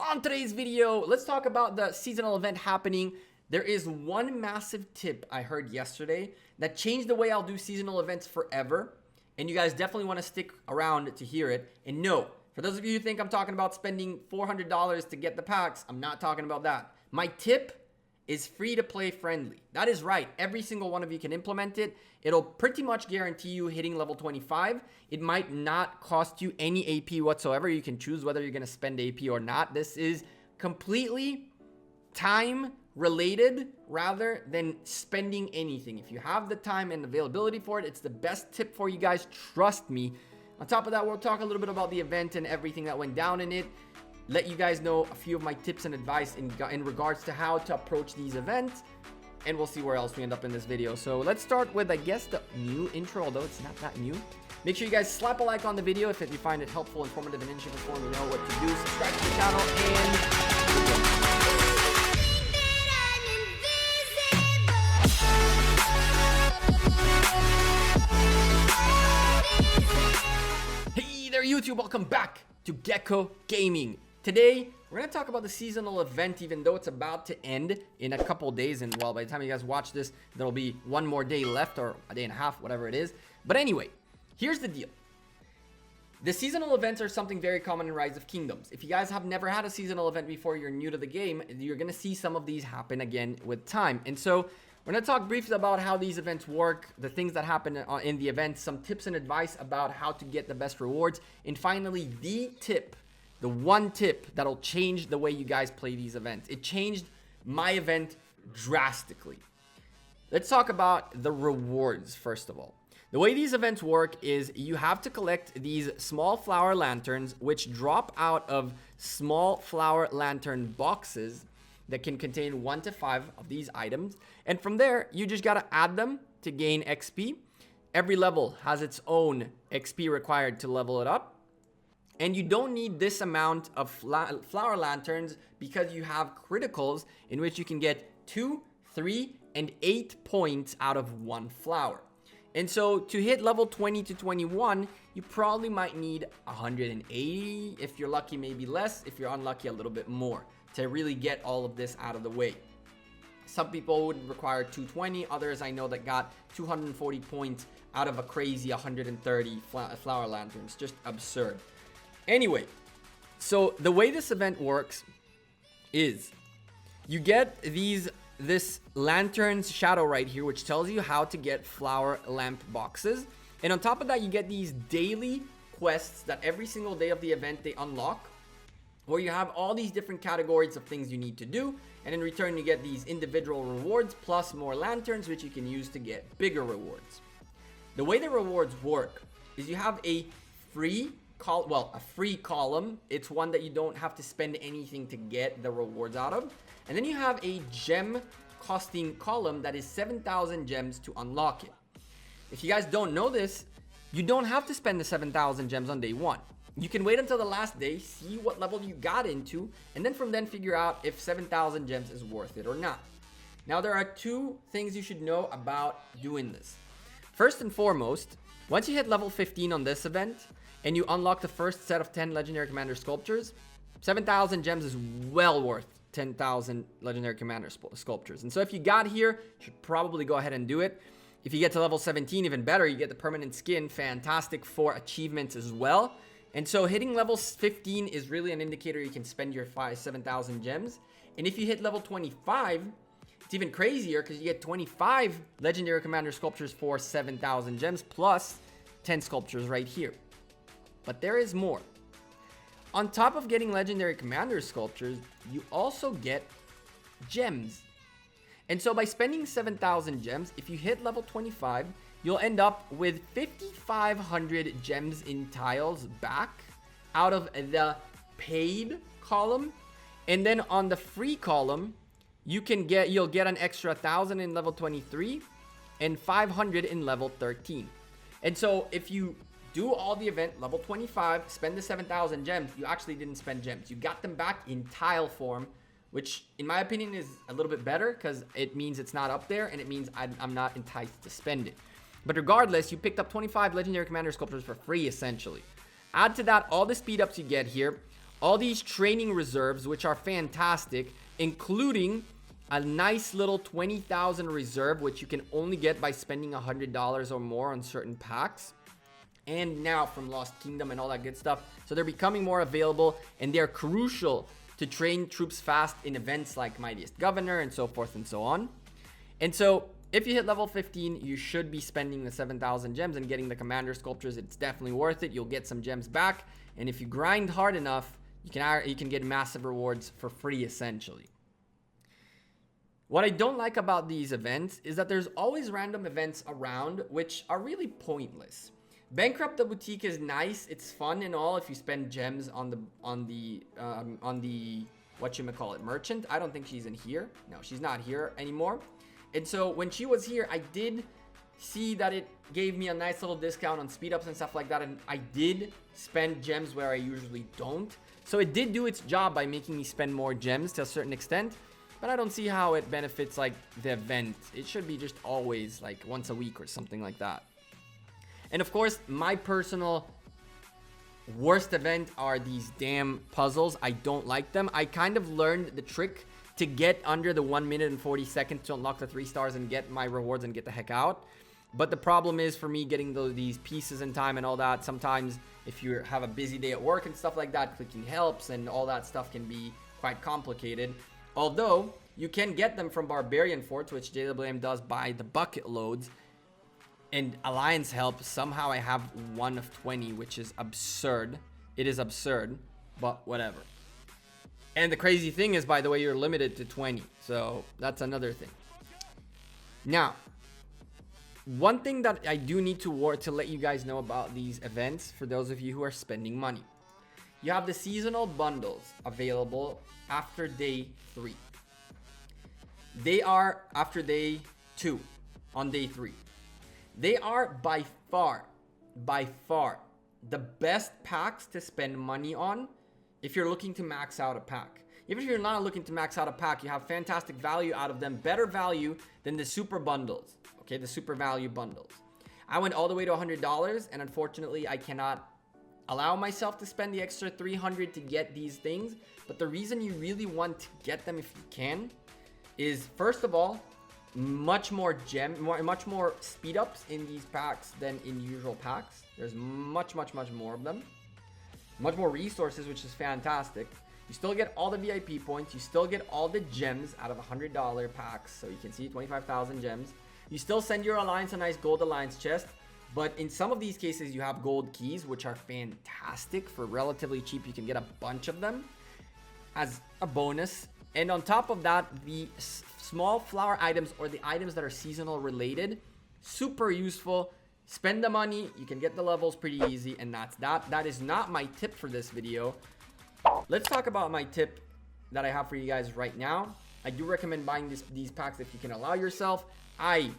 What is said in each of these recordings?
On today's video, let's talk about the seasonal event happening. There is one massive tip I heard yesterday that changed the way I'll do seasonal events forever. And you guys definitely want to stick around to hear it. And no, for those of you who think I'm talking about spending $400 to get the packs, I'm not talking about that. My tip is free to play friendly. That is right. Every single one of you can implement it. It'll pretty much guarantee you hitting level 25. It might not cost you any AP whatsoever. You can choose whether you're going to spend AP or not. This is completely time related rather than spending anything. If you have the time and availability for it, it's the best tip for you guys. Trust me. On top of that, we'll talk a little bit about the event and everything that went down in it. Let you guys know a few of my tips and advice in regards to how to approach these events, and we'll see where else we end up in this video. So let's start with, I guess, the new intro, although it's not that new. Make sure you guys slap a like on the video if you find it helpful, informative, and interesting before you know what to do. Subscribe to the channel and hey there, YouTube, welcome back to Gekko Gaming. Today, we're going to talk about the seasonal event, even though it's about to end in a couple days. And well, by the time you guys watch this, there'll be one more day left, or a day and a half, whatever it is. But anyway, here's the deal. The seasonal events are something very common in Rise of Kingdoms. If you guys have never had a seasonal event before, you're new to the game, you're going to see some of these happen again with time. And so we're going to talk briefly about how these events work, the things that happen in the events, some tips and advice about how to get the best rewards, and finally, the one tip that'll change the way you guys play these events. It changed my event drastically. Let's talk about the rewards first of all. The way these events work is you have to collect these small flower lanterns, which drop out of small flower lantern boxes that can contain 1 to 5 of these items. And from there, you just gotta add them to gain XP. Every level has its own XP required to level it up. And you don't need this amount of flower lanterns because you have criticals in which you can get 2, 3, and 8 points out of 1 flower. And so to hit level 20 to 21, you probably might need 180. If you're lucky, maybe less. If you're unlucky, a little bit more to really get all of this out of the way. Some people would require 220. Others I know that got 240 points out of a crazy 130 flower lanterns. Just absurd. Anyway, so the way this event works is you get this lantern's shadow right here, which tells you how to get flower lamp boxes. And on top of that, you get these daily quests that every single day of the event they unlock, where you have all these different categories of things you need to do. And in return, you get these individual rewards plus more lanterns, which you can use to get bigger rewards. The way the rewards work is you have a free column. It's one that you don't have to spend anything to get the rewards out of. And then you have a gem costing column that is 7,000 gems to unlock it. If you guys don't know this, you don't have to spend the 7,000 gems on day one. You can wait until the last day, see what level you got into, and then from then figure out if 7,000 gems is worth it or not. Now, there are 2 things you should know about doing this. First and foremost, once you hit level 15 on this event, and you unlock the first set of 10 Legendary Commander Sculptures, 7,000 gems is well worth 10,000 Legendary Commander Sculptures. And so if you got here, you should probably go ahead and do it. If you get to level 17, even better, you get the permanent skin, fantastic for achievements as well. And so hitting level 15 is really an indicator you can spend your 7,000 gems. And if you hit level 25, it's even crazier because you get 25 Legendary Commander Sculptures for 7,000 gems plus 10 sculptures right here. But there is more. On top of getting Legendary Commander Sculptures, you also get gems. And so by spending 7,000 gems, if you hit level 25, you'll end up with 5,500 gems in tiles back out of the paid column. And then on the free column, you'll get an extra 1,000 in level 23 and 500 in level 13. And so if you do all the event, level 25, spend the 7,000 gems, you actually didn't spend gems. You got them back in tile form, which in my opinion is a little bit better because it means it's not up there and it means I'm not enticed to spend it. But regardless, you picked up 25 Legendary Commander Sculptures for free, essentially. Add to that all the speed ups you get here, all these training reserves, which are fantastic, including a nice little 20,000 reserve, which you can only get by spending $100 or more on certain packs. And now from Lost Kingdom and all that good stuff. So they're becoming more available, and they're crucial to train troops fast in events like Mightiest Governor and so forth and so on. And so if you hit level 15, you should be spending the 7,000 gems and getting the commander sculptures. It's definitely worth it. You'll get some gems back. And if you grind hard enough, you can get massive rewards for free, essentially. What I don't like about these events is that there's always random events around which are really pointless. Bankrupt the Boutique is nice. It's fun and all if you spend gems on the whatchamacallit, merchant. I don't think she's in here. No, she's not here anymore. And so when she was here, I did see that it gave me a nice little discount on speed ups and stuff like that. And I did spend gems where I usually don't. So it did do its job by making me spend more gems to a certain extent. But I don't see how it benefits like the event. It should be just always like once a week or something like that. And of course, my personal worst event are these damn puzzles. I don't like them. I kind of learned the trick to get under the 1 minute and 40 seconds to unlock the 3 stars and get my rewards and get the heck out. But the problem is for me getting these pieces in time and all that. Sometimes if you have a busy day at work and stuff like that, clicking helps and all that stuff can be quite complicated. Although you can get them from Barbarian Forts, which JWM does by the bucket loads. And Alliance help, somehow I have 1 of 20, which is absurd. It is absurd, but whatever. And the crazy thing is, by the way, you're limited to 20. So that's another thing. Now, one thing that I do need to let you guys know about these events, for those of you who are spending money. You have the seasonal bundles available after day 3. They are after day 2 on day 3. They are by far the best packs to spend money on if you're looking to max out a pack. Even if you're not looking to max out a pack, you have fantastic value out of them, better value than the super bundles, okay, the super value bundles. I went all the way to $100, and unfortunately, I cannot allow myself to spend the extra $300 to get these things. But the reason you really want to get them if you can is, first of all, much more speed ups in these packs than in usual packs. There's much more of them, much more resources, which is fantastic. You still get all the VIP points, you still get all the gems out of $100 packs, so you can see 25,000 gems. You still send your alliance a nice gold alliance chest, but in some of these cases you have gold keys, which are fantastic. For relatively cheap, you can get a bunch of them as a bonus. And on top of that, the small flower items, or the items that are seasonal related, super useful. Spend the money, you can get the levels pretty easy, and that's that. That is not my tip for this video. Let's talk about my tip that I have for you guys right now. I do recommend buying these packs if you can allow yourself. I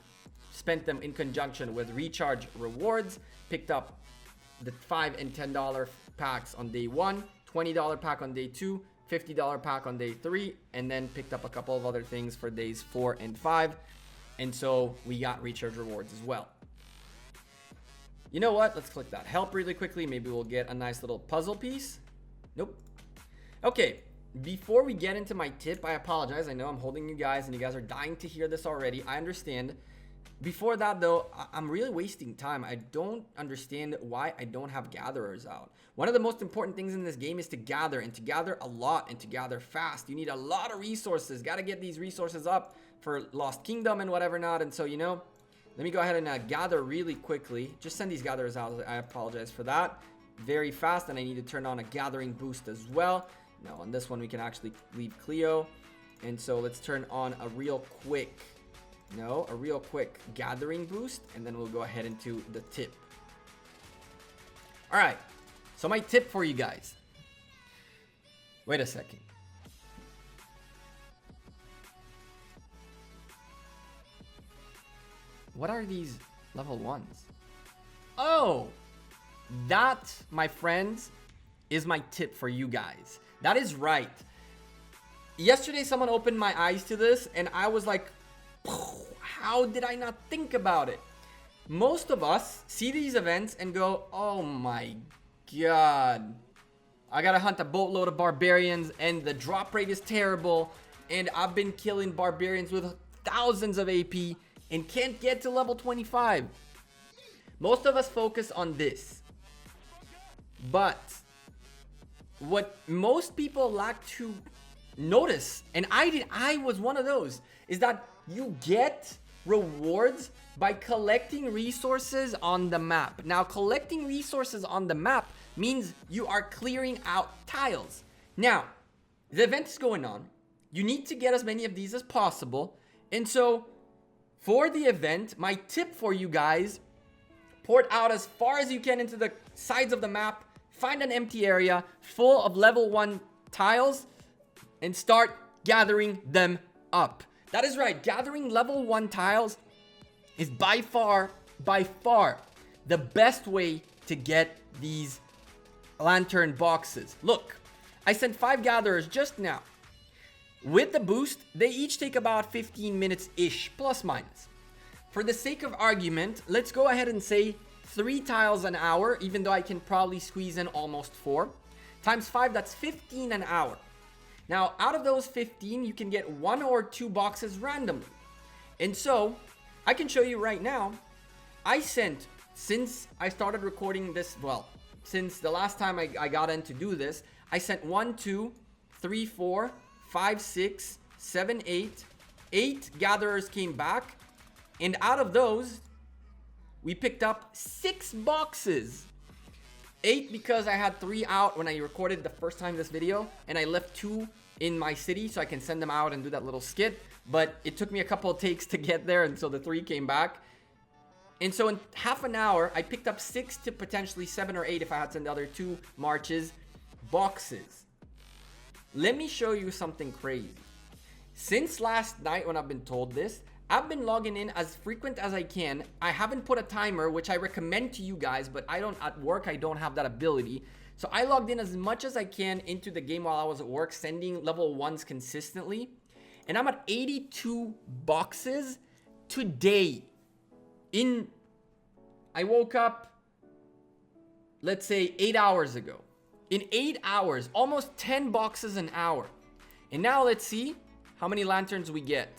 spent them in conjunction with recharge rewards, picked up the $5 and $10 packs on day 1, $20 pack on day 2, $50 pack on day 3, and then picked up a couple of other things for days 4 and 5. And so we got recharge rewards as well. You know what? Let's click that help really quickly. Maybe we'll get a nice little puzzle piece. Nope. Okay, before we get into my tip, I apologize. I know I'm holding you guys and you guys are dying to hear this already. I understand. Before that though, I'm really wasting time. I don't understand why I don't have gatherers out. One of the most important things in this game is to gather, and to gather a lot, and to gather fast. You need a lot of resources. Got to get these resources up for Lost Kingdom and whatever not. And so, you know, let me go ahead and gather really quickly. Just send these gatherers out. I apologize for that. Very fast, and I need to turn on a gathering boost as well. Now on this one, we can actually leave Cleo. And so let's turn on a real quick gathering boost, and then we'll go ahead into the tip. All right, so my tip for you guys. Wait a second. What are these level 1s? Oh, that, my friends, is my tip for you guys. That is right. Yesterday, someone opened my eyes to this, and I was like, how did I not think about it? Most of us see these events and go, oh my god, I gotta hunt a boatload of barbarians, and the drop rate is terrible, and I've been killing barbarians with thousands of AP and can't get to level 25. Most of us focus on this, but what most people lack to notice, and I was one of those, is that you get rewards by collecting resources on the map. Now, collecting resources on the map means you are clearing out tiles. Now, the event is going on. You need to get as many of these as possible. And so, for the event, my tip for you guys, port out as far as you can into the sides of the map, find an empty area full of level 1 tiles, and start gathering them up. That is right, gathering level 1 tiles is by far the best way to get these lantern boxes. Look, I sent 5 gatherers just now. With the boost, they each take about 15 minutes-ish, plus minus. For the sake of argument, let's go ahead and say 3 tiles an hour, even though I can probably squeeze in almost 4. Times 5, that's 15 an hour. Now, out of those 15, you can get 1 or 2 boxes randomly. And so, I can show you right now, I sent, since I started recording this, well, since the last time I got in to do this, I sent 1, 2, 3, 4, 5, 6, 7, 8. 8 gatherers came back, and out of those, we picked up 6 boxes. 8 because I had 3 out when I recorded the first time this video, and I left 2 in my city so I can send them out and do that little skit. But it took me a couple of takes to get there, and so the 3 came back. And so in half an hour, I picked up 6 to potentially 7 or 8 if I had to send the other 2 marches boxes. Let me show you something crazy. Since last night when I've been told this, I've been logging in as frequent as I can. I haven't put a timer, which I recommend to you guys, but at work, I don't have that ability. So I logged in as much as I can into the game while I was at work, sending level 1s consistently. And I'm at 82 boxes today. I woke up, let's say 8 hours ago. In 8 hours, almost 10 boxes an hour. And now let's see how many lanterns we get.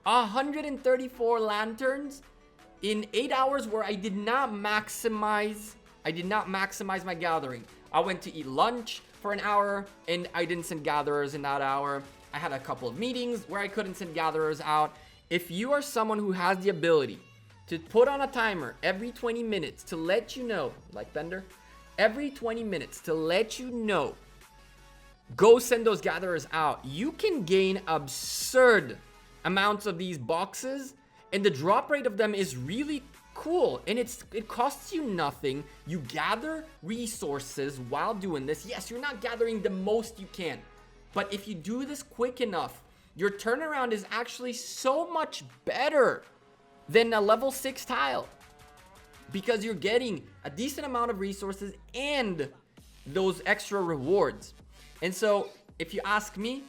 134 lanterns in 8 hours where I did not maximize my gathering. I went to eat lunch for an hour and I didn't send gatherers in that hour. I had a couple of meetings where I couldn't send gatherers out. If you are someone who has the ability to put on a timer every 20 minutes to let you know, like Bender, every 20 minutes to let you know, go send those gatherers out. You can gain absurd amounts of these boxes, and the drop rate of them is really cool, and it costs you nothing. You gather resources while doing this. Yes, you're not gathering the most you can, but if you do this quick enough, your turnaround is actually so much better than a level 6 tile, because you're getting a decent amount of resources and those extra rewards. And so if you ask me,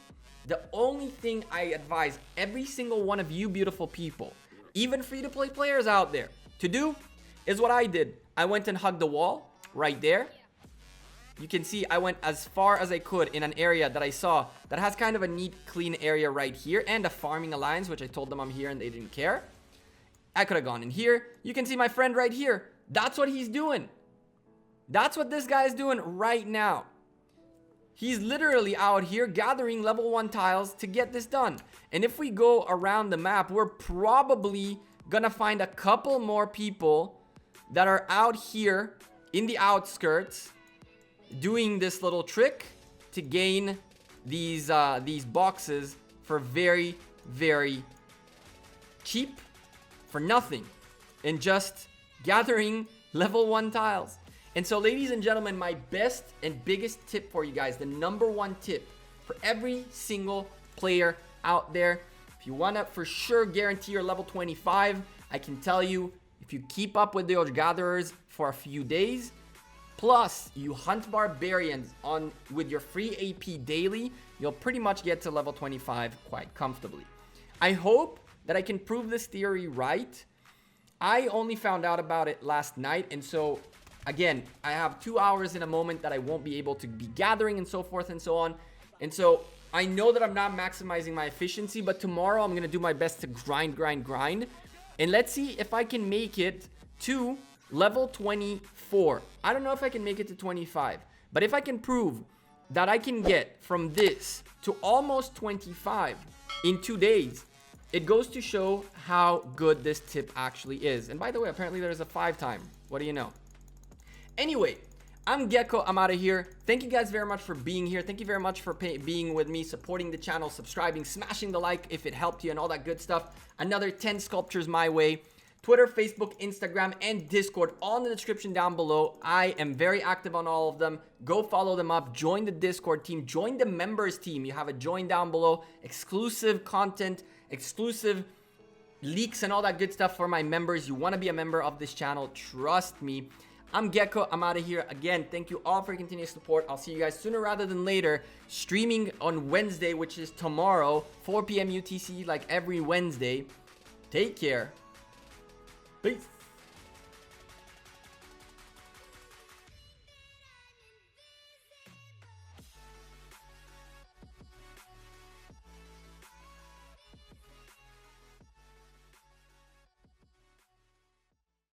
the only thing I advise every single one of you beautiful people, even free-to-play players out there, to do is what I did. I went and hugged the wall right there. You can see I went as far as I could in an area that I saw that has kind of a neat, clean area right here, and a farming alliance, which I told them I'm here and they didn't care. I could have gone in here. You can see my friend right here. That's what he's doing. That's what this guy is doing right now. He's literally out here gathering level 1 tiles to get this done. And if we go around the map, we're probably gonna find a couple more people that are out here in the outskirts doing this little trick to gain these boxes for very, very cheap, for nothing, and just gathering level 1 tiles. And so, ladies and gentlemen, my best and biggest tip for you guys, the #1 tip for every single player out there, if you want to for sure guarantee your level 25, I can tell you, if you keep up with those gatherers for a few days, plus you hunt barbarians with your free AP daily, you'll pretty much get to level 25 quite comfortably. I hope that I can prove this theory right. I only found out about it last night, and so again, I have 2 hours in a moment that I won't be able to be gathering and so forth and so on. And so I know that I'm not maximizing my efficiency, but tomorrow I'm going to do my best to grind. And let's see if I can make it to level 24. I don't know if I can make it to 25, but if I can prove that I can get from this to almost 25 in 2 days, it goes to show how good this tip actually is. And by the way, apparently there's a 5 time. What do you know? Anyway, I'm Gekko. I'm out of here. Thank you guys very much for being here. Thank you very much for being with me, supporting the channel, subscribing, smashing the like if it helped you and all that good stuff. Another 10 sculptures my way. Twitter, Facebook, Instagram, and Discord, all in the description down below. I am very active on all of them. Go follow them up. Join the Discord team. Join the members team. You have a join down below. Exclusive content, exclusive leaks, and all that good stuff for my members. You want to be a member of this channel. Trust me. I'm Gekko. I'm out of here. Again, thank you all for your continued support. I'll see you guys sooner rather than later. Streaming on Wednesday, which is tomorrow, 4 p.m. UTC, like every Wednesday. Take care. Peace.